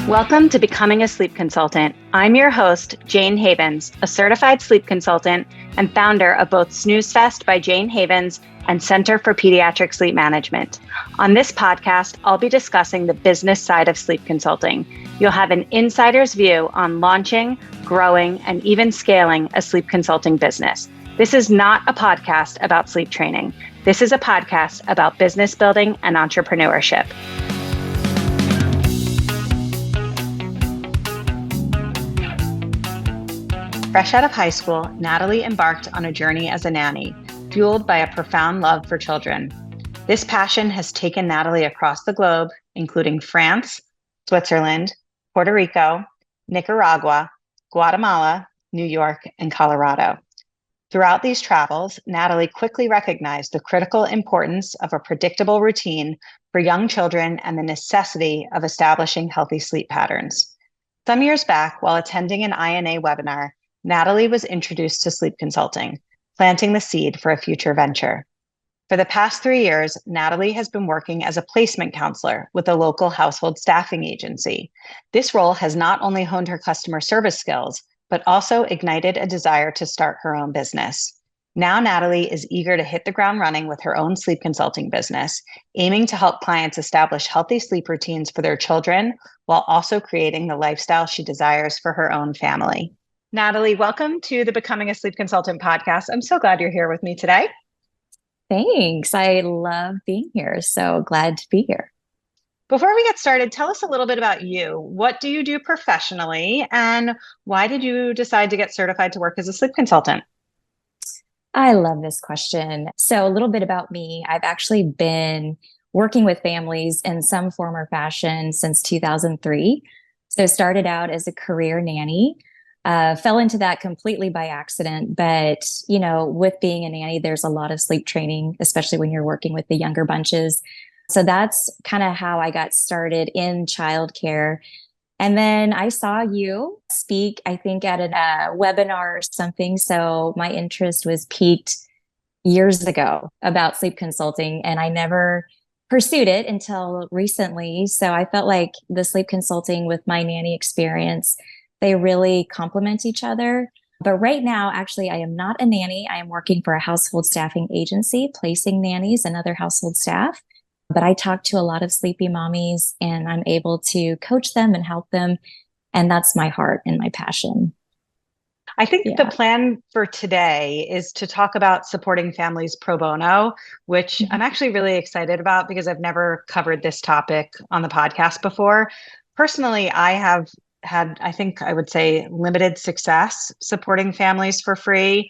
Welcome to Becoming a Sleep Consultant. I'm your host, Jayne Havens, a certified sleep consultant and founder of both Snooze Fest by Jayne Havens and Center for Pediatric Sleep Management. On this podcast, I'll be discussing the business side of sleep consulting. You'll have an insider's view on launching, growing, and even scaling a sleep consulting business. This is not a podcast about sleep training. This is a podcast about business building and entrepreneurship. Fresh out of high school, Natalie embarked on a journey as a nanny, fueled by a profound love for children. This passion has taken Natalie across the globe, including France, Switzerland, Puerto Rico, Nicaragua, Guatemala, New York, and Colorado. Throughout these travels, Natalie quickly recognized the critical importance of a predictable routine for young children and the necessity of establishing healthy sleep patterns. Some years back, while attending an INA webinar, Natalie was introduced to sleep consulting, planting the seed for a future venture. For the past 3 years, Natalie has been working as a placement counselor with a local household staffing agency. This role has not only honed her customer service skills, but also ignited a desire to start her own business. Now Natalie is eager to hit the ground running with her own sleep consulting business, aiming to help clients establish healthy sleep routines for their children while also creating the lifestyle she desires for her own family. Natalie, welcome to the Becoming a Sleep Consultant podcast. I'm so glad you're here with me today. Thanks. I love being here. So glad to be here. Before we get started, tell us a little bit about you. What do you do professionally, and why did you decide to get certified to work as a sleep consultant? I love this question. So a little bit about me. I've actually been working with families in some form or fashion since 2003. So started out as a career nanny. Fell into that completely by accident. But, with being a nanny, there's a lot of sleep training, especially when you're working with the younger bunches. So that's kind of how I got started in childcare. And then I saw you speak, I think, at a webinar or something. So my interest was piqued years ago about sleep consulting, and I never pursued it until recently. So I felt like the sleep consulting with my nanny experience, they really complement each other. But right now, actually, I am not a nanny. I am working for a household staffing agency, placing nannies and other household staff. But I talk to a lot of sleepy mommies, and I'm able to coach them and help them. And that's my heart and my passion. I think the plan for today is to talk about supporting families pro bono, which I'm actually really excited about because I've never covered this topic on the podcast before. Personally, I have had, I think I would say, limited success supporting families for free.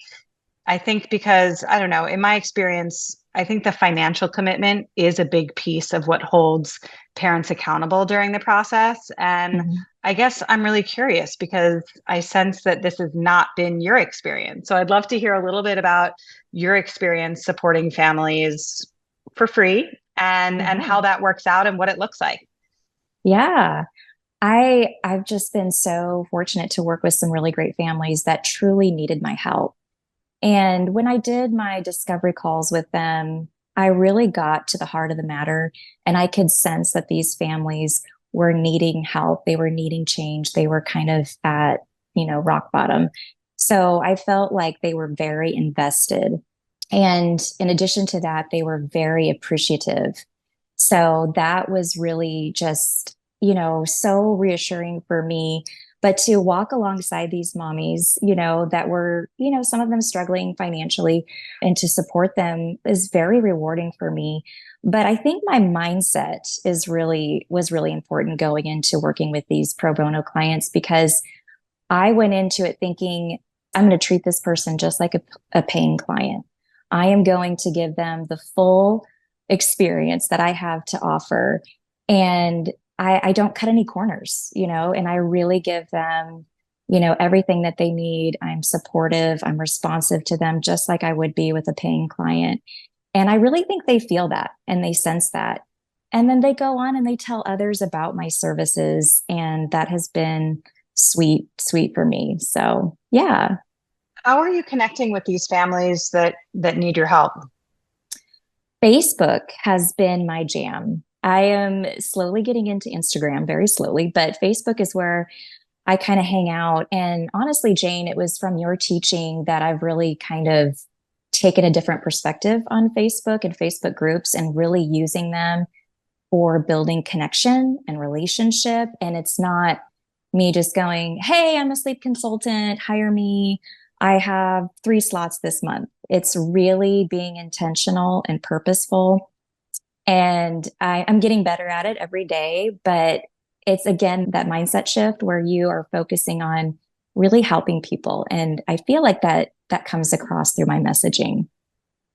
I think because, I don't know, in my experience, I think the financial commitment is a big piece of what holds parents accountable during the process. And I guess I'm really curious because I sense that this has not been your experience. So I'd love to hear a little bit about your experience supporting families for free and how that works out and what it looks like. Yeah. I've just been so fortunate to work with some really great families that truly needed my help. And when I did my discovery calls with them, I really got to the heart of the matter, and I could sense that these families were needing help. They were needing change. They were kind of at, rock bottom. So I felt like they were very invested. And in addition to that, they were very appreciative. So that was really just so reassuring for me. But to walk alongside these mommies, that were, some of them struggling financially, and to support them is very rewarding for me. But I think my mindset was really important going into working with these pro bono clients, because I went into it thinking, I'm going to treat this person just like a paying client. I am going to give them the full experience that I have to offer. And I don't cut any corners, and I really give them, everything that they need. I'm supportive. I'm responsive to them, just like I would be with a paying client. And I really think they feel that and they sense that. And then they go on and they tell others about my services. And that has been sweet for me. So, yeah. How are you connecting with these families that need your help? Facebook has been my jam. I am slowly getting into Instagram, very slowly, but Facebook is where I kind of hang out. And honestly, Jayne, it was from your teaching that I've really kind of taken a different perspective on Facebook and Facebook groups and really using them for building connection and relationship. And it's not me just going, hey, I'm a sleep consultant, hire me. I have 3 slots this month. It's really being intentional and purposeful. And I'm getting better at it every day. But it's again that mindset shift where you are focusing on really helping people. And I feel like that comes across through my messaging.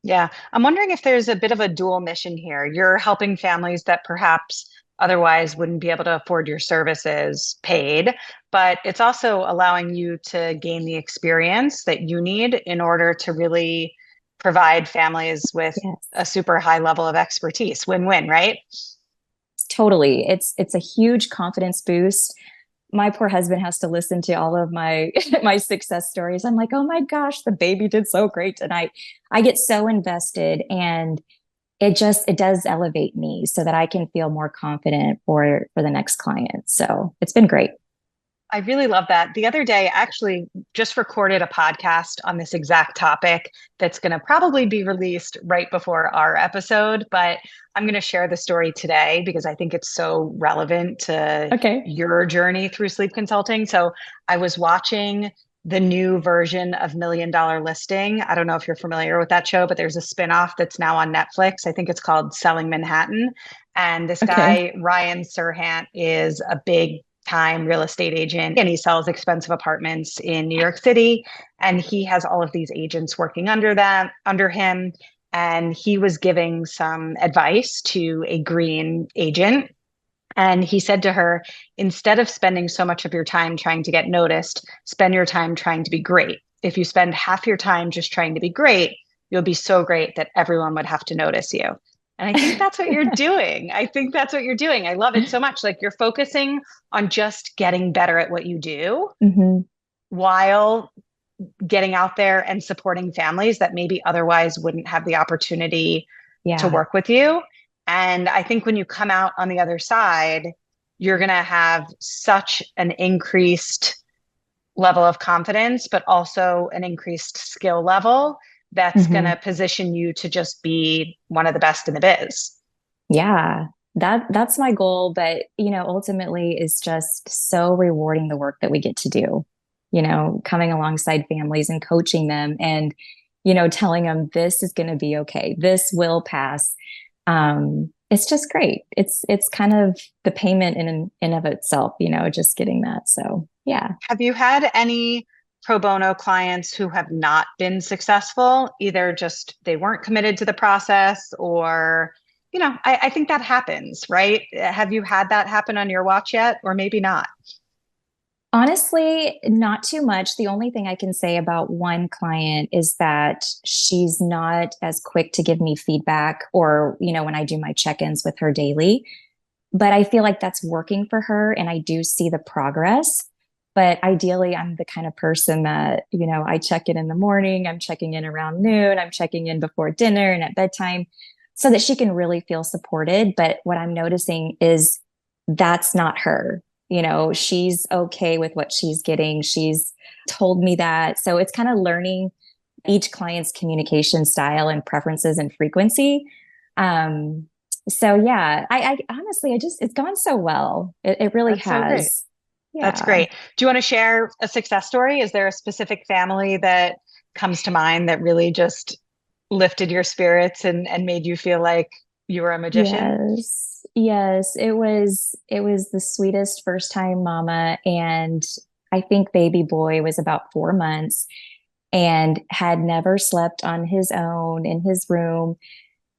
Yeah. I'm wondering if there's a bit of a dual mission here. You're helping families that perhaps otherwise wouldn't be able to afford your services paid, but it's also allowing you to gain the experience that you need in order to really provide families with a Yes. super high level of expertise. Win-win, right? Totally. It's a huge confidence boost. My poor husband has to listen to all of my my success stories. I'm like, "Oh my gosh, the baby did so great tonight." I get so invested and it does elevate me so that I can feel more confident for the next client. So, it's been great. I really love that. The other day, I actually just recorded a podcast on this exact topic that's going to probably be released right before our episode, but I'm going to share the story today because I think it's so relevant to Okay. your journey through sleep consulting. So I was watching the new version of Million Dollar Listing. I don't know if you're familiar with that show, but there's a spinoff that's now on Netflix. I think it's called Selling Manhattan. And this Okay. guy, Ryan Serhant, is a big time real estate agent and he sells expensive apartments in New York City. And he has all of these agents working under him. And he was giving some advice to a green agent. And he said to her, instead of spending so much of your time trying to get noticed, spend your time trying to be great. If you spend half your time just trying to be great, you'll be so great that everyone would have to notice you. And I think that's what you're doing. I think that's what you're doing. I love it so much. Like you're focusing on just getting better at what you do Hmm. while getting out there and supporting families that maybe otherwise wouldn't have the opportunity to Yeah. work with you. And I think when you come out on the other side, you're going to have such an increased level of confidence, but also an increased skill level that's going Hmm. to position you to just be one of the best in the biz. Yeah. That's my goal, but ultimately is just so rewarding the work that we get to do. Coming alongside families and coaching them and telling them this is going to be okay. This will pass. It's just great. It's kind of the payment in of itself, just getting that. So, yeah. Have you had any pro bono clients who have not been successful, either just they weren't committed to the process or, I think that happens, right? Have you had that happen on your watch yet, or maybe not? Honestly, not too much. The only thing I can say about one client is that she's not as quick to give me feedback or, when I do my check-ins with her daily. But I feel like that's working for her and I do see the progress. But ideally, I'm the kind of person that, I check in the morning, I'm checking in around noon, I'm checking in before dinner and at bedtime so that she can really feel supported. But what I'm noticing is that's not her. She's okay with what she's getting. She's told me that. So it's kind of learning each client's communication style and preferences and frequency. Um, so yeah, I honestly, it's gone so well. It really That's so great. has. That's Yeah. great. Do you want to share a success story? Is there a specific family that comes to mind that really just lifted your spirits and made you feel like you were a magician? Yes. Yes. It was the sweetest first time mama. And I think baby boy was about 4 months and had never slept on his own in his room.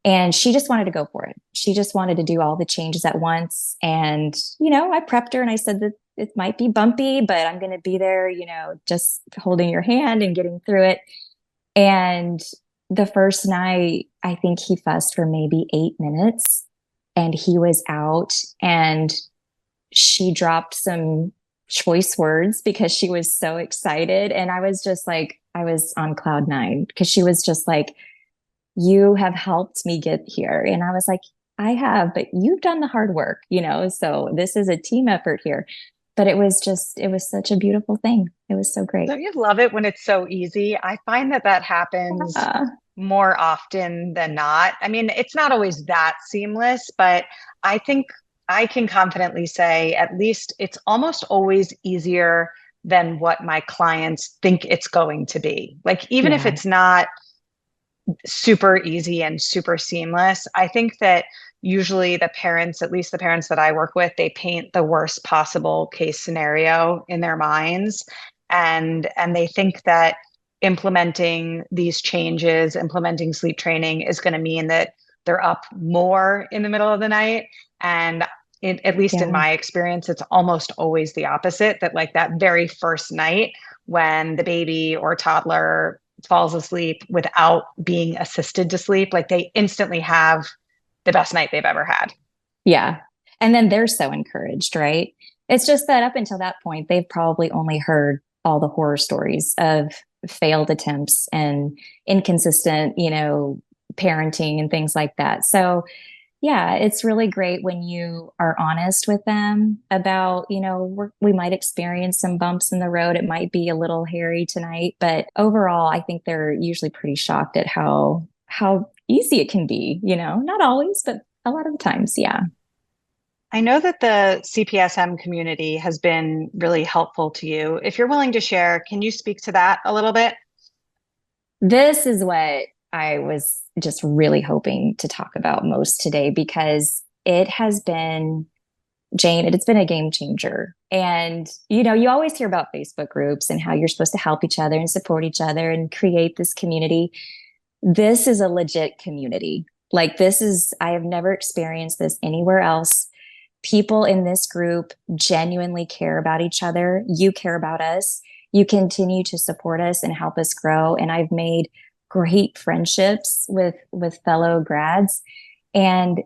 And she just wanted to go for it. She just wanted to do all the changes at once. And, I prepped her and I said that it might be bumpy, but I'm going to be there, just holding your hand and getting through it. And the first night, I think he fussed for maybe 8 minutes and he was out and she dropped some choice words because she was so excited. And I was just like, I was on cloud nine because she was just like, you have helped me get here. And I was like, I have, but you've done the hard work, so this is a team effort here. But it was such a beautiful thing. It was so great. Don't you love it when it's so easy? I find that that happens Yeah. more often than not. I mean, it's not always that seamless, but I think I can confidently say at least it's almost always easier than what my clients think it's going to be. Like, even if Yeah. it's not super easy and super seamless. I think that usually the parents, at least the parents that I work with, they paint the worst possible case scenario in their minds, and they think that implementing these changes, implementing sleep training is going to mean that they're up more in the middle of the night. And at least in Yeah. my experience, it's almost always the opposite, that like that very first night when the baby or toddler falls asleep without being assisted to sleep, like they instantly have the best night they've ever had. Yeah. And then they're so encouraged, right? It's just that up until that point, they've probably only heard all the horror stories of failed attempts and inconsistent, parenting and things like that. So, yeah, it's really great when you are honest with them about, we might experience some bumps in the road. It might be a little hairy tonight, but overall, I think they're usually pretty shocked at how easy it can be, not always, but a lot of the times. Yeah. I know that the CPSM community has been really helpful to you. If you're willing to share, can you speak to that a little bit? This is what I was just really hoping to talk about most today because it has been, Jayne, it's been a game changer. And, you always hear about Facebook groups and how you're supposed to help each other and support each other and create this community. This is a legit community. Like, I have never experienced this anywhere else. People in this group genuinely care about each other. You care about us. You continue to support us and help us grow. And I've made great friendships with fellow grads. And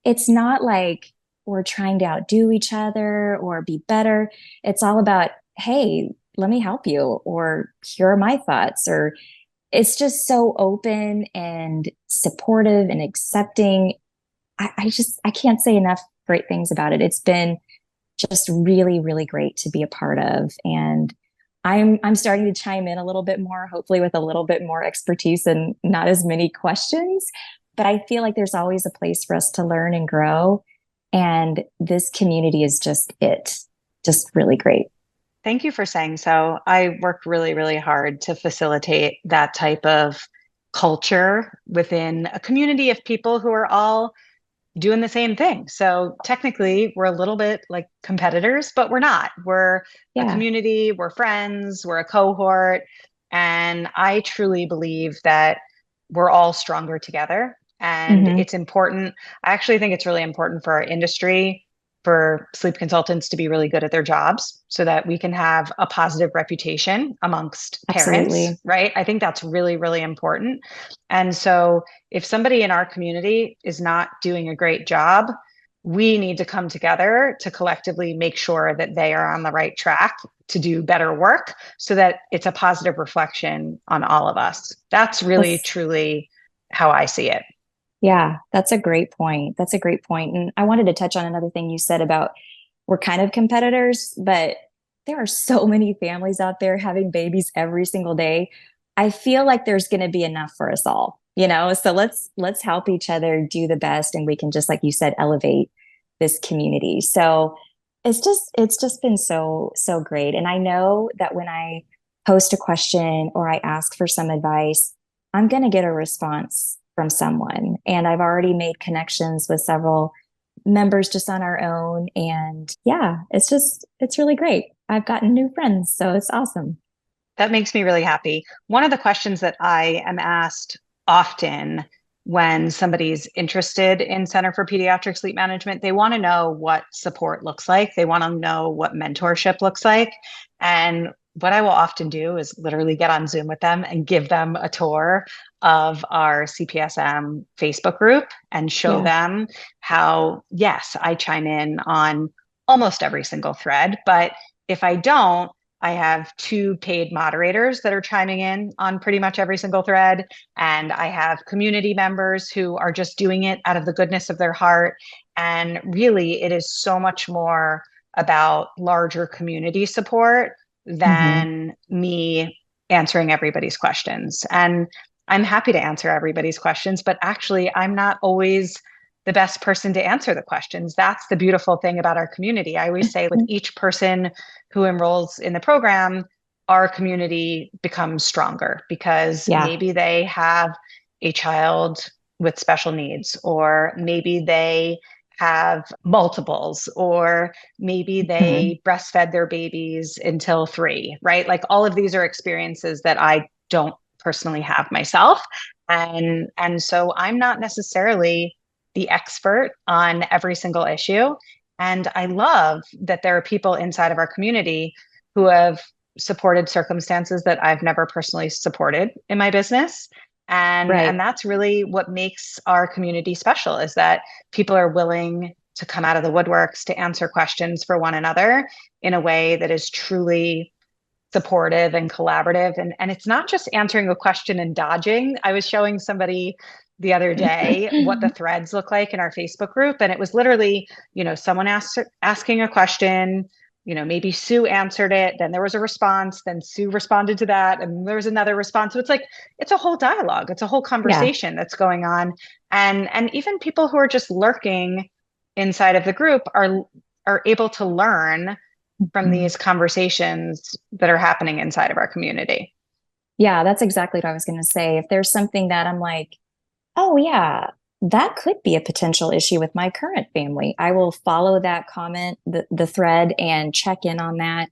it's not like we're trying to outdo each other or be better. It's all about, hey, let me help you, or here are my thoughts, or it's just so open and supportive and accepting. I can't say enough great things about it. It's been just really, really great to be a part of. And I'm starting to chime in a little bit more, hopefully with a little bit more expertise and not as many questions. But I feel like there's always a place for us to learn and grow. And this community is just really great. Thank you for saying so. I work really, really hard to facilitate that type of culture within a community of people who are all doing the same thing. So technically, we're a little bit like competitors, but we're not. We're a Yeah. community, we're friends, we're a cohort. And I truly believe that we're all stronger together. And Hmm. it's important. I actually think it's really important for our industry, for sleep consultants to be really good at their jobs so that we can have a positive reputation amongst parents, Absolutely. right? I think that's really, really important. And so if somebody in our community is not doing a great job, we need to come together to collectively make sure that they are on the right track to do better work so that it's a positive reflection on all of us. That's really, That's truly how I see it. Yeah, that's a great point. That's a great point. And I wanted to touch on another thing you said about we're kind of competitors, but there are so many families out there having babies every single day. I feel like there's going to be enough for us all, So let's help each other do the best, and we can, just like you said, elevate this community. So it's just been so great. And I know that when I post a question or I ask for some advice, I'm going to get a response from someone. And I've already made connections with several members just on our own. And yeah, it's really great. I've gotten new friends. So it's awesome. That makes me really happy. One of the questions that I am asked often when somebody's interested in Center for Pediatric Sleep Management, they want to know what support looks like. They want to know what mentorship looks like. And what I will often do is literally get on Zoom with them and give them a tour of our CPSM Facebook group and show Yeah. them how, yes, I chime in on almost every single thread, but if I don't, I have two paid moderators that are chiming in on pretty much every single thread. And I have community members who are just doing it out of the goodness of their heart. And really, it is so much more about larger community support Hmm. than me answering everybody's questions. And I'm happy to answer everybody's questions, but actually, I'm not always the best person to answer the questions. That's the beautiful thing about our community. I always say with each person who enrolls in the program, our community becomes stronger because Yeah. maybe they have a child with special needs, or maybe they have multiples, or maybe Mhm. they breastfed their babies until 3, right? Like all of these are experiences that I don't personally have myself. And so I'm not necessarily the expert on every single issue. And I love that there are people inside of our community who have supported circumstances that I've never personally supported in my business. And Right. that's really what makes our community special, is that people are willing to come out of the woodworks to answer questions for one another in a way that is truly supportive and collaborative. And it's not just answering a question and dodging. I was showing somebody the other day what the threads look like in our Facebook group. And it was literally, someone asking a question, maybe Sue answered it, then there was a response, then Sue responded to that, and there was another response. So it's like, it's a whole dialogue, it's a whole Yeah. conversation that's going on. And even people who are just lurking inside of the group are able to learn from Mhm. these conversations that are happening inside of our community. Yeah, that's exactly what I was going to say. If there's something that I'm like, oh, yeah, that could be a potential issue with my current family, I will follow that comment, the thread, and check in on that.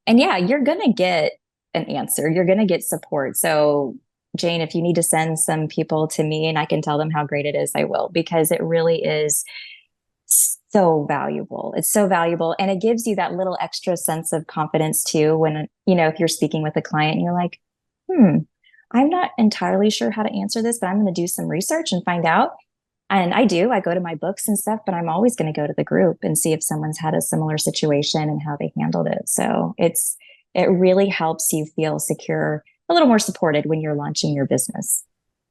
And yeah, you're going to get an answer. You're going to get support. So, Jayne, if you need to send some people to me and I can tell them how great it is, I will, because it really is so valuable. It's so valuable. And it gives you that little extra sense of confidence too when, if you're speaking with a client and you're like, hmm, I'm not entirely sure how to answer this, but I'm going to do some research and find out. And I do, I go to my books and stuff, but I'm always going to go to the group and see if someone's had a similar situation and how they handled it. So it really helps you feel secure, a little more supported when you're launching your business.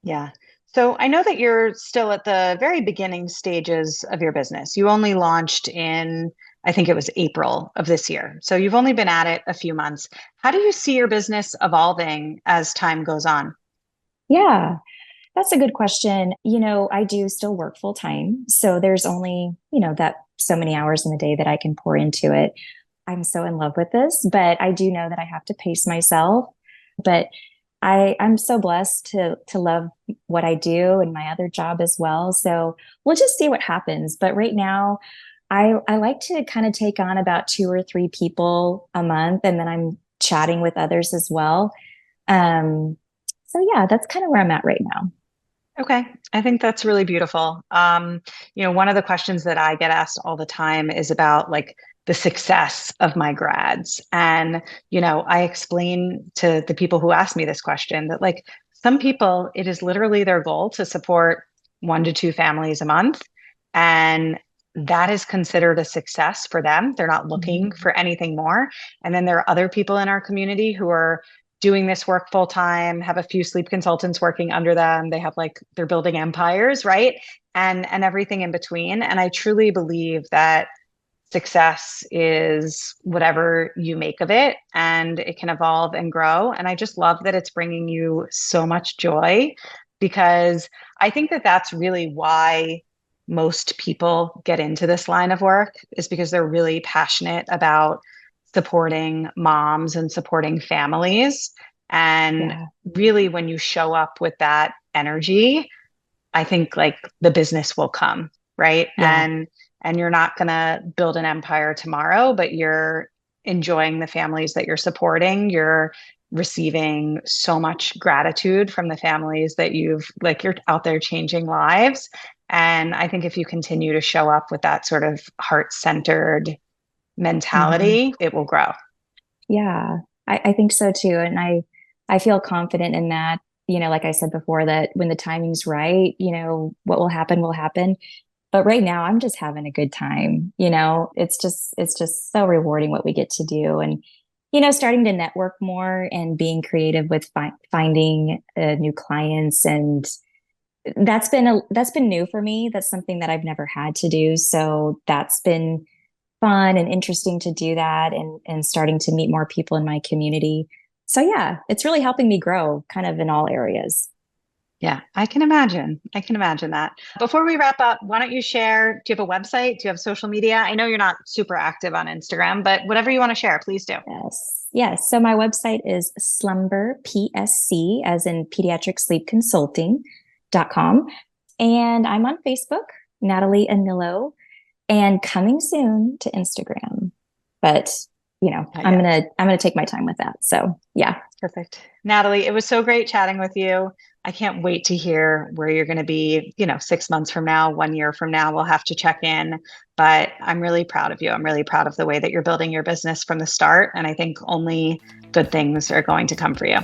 Yeah. So I know that you're still at the very beginning stages of your business. You only launched in, I think it was April of this year. So you've only been at it a few months. How do you see your business evolving as time goes on? Yeah. That's a good question. I do still work full time. So there's only, that so many hours in the day that I can pour into it. I'm so in love with this, but I do know that I have to pace myself. But I'm so blessed to love what I do and my other job as well. So we'll just see what happens. But right now, I like to kind of take on about 2 or 3 people a month, and then I'm chatting with others as well. Um, so yeah, that's kind of where I'm at right now. Okay, I think that's really beautiful. One of the questions that I get asked all the time is about like the success of my grads. And, I explain to the people who ask me this question that like some people, it is literally their goal to support 1 to 2 families a month. And that is considered a success for them. They're not looking Mhm. for anything more. And then there are other people in our community who are doing this work full time, have a few sleep consultants working under them. They have like they're building empires, right? And everything in between. And I truly believe that success is whatever you make of it, and it can evolve and grow. And I just love that it's bringing you so much joy, because I think that that's really why most people get into this line of work, is because they're really passionate about supporting moms and supporting families. And Yeah. really, when you show up with that energy, I think like the business will come, right? Yeah. And you're not going to build an empire tomorrow, but you're enjoying the families that you're supporting. You're receiving so much gratitude from the families that you're out there changing lives. And I think if you continue to show up with that sort of heart-centered Mhm. mentality, it will grow. Yeah, I think so too. And I feel confident in that, like I said before, that when the timing's right, what will happen will happen. But right now I'm just having a good time. It's just so rewarding what we get to do. And starting to network more and being creative with finding new clients. And that's been new for me. That's something that I've never had to do. So that's been fun and interesting to do that, and starting to meet more people in my community. So yeah, it's really helping me grow kind of in all areas. Yeah, I can imagine. I can imagine that. Before we wrap up, why don't you share? Do you have a website? Do you have social media? I know you're not super active on Instagram, but whatever you want to share, please do. Yes. Yes. So my website is slumberpsc, as in pediatric sleep consulting.com. And I'm on Facebook, Natalie Annillo, and coming soon to Instagram. But I'm gonna take my time with that. So yeah. Perfect. Natalie, it was so great chatting with you. I can't wait to hear where you're going to be, 6 months from now, 1 year from now. We'll have to check in, but I'm really proud of you. I'm really proud of the way that you're building your business from the start. And I think only good things are going to come for you.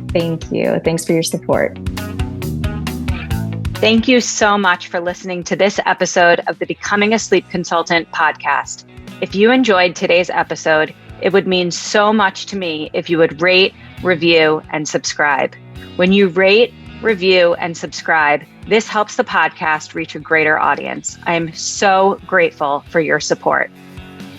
Thank you. Thanks for your support. Thank you so much for listening to this episode of the Becoming a Sleep Consultant podcast. If you enjoyed today's episode, it would mean so much to me if you would rate, review, and subscribe. When you rate, review, and subscribe, this helps the podcast reach a greater audience. I am so grateful for your support.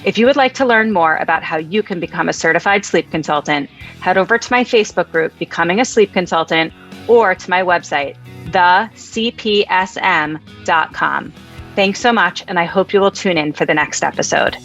If you would like to learn more about how you can become a certified sleep consultant, head over to my Facebook group, Becoming a Sleep Consultant, or to my website, thecpsm.com. Thanks so much, and I hope you will tune in for the next episode.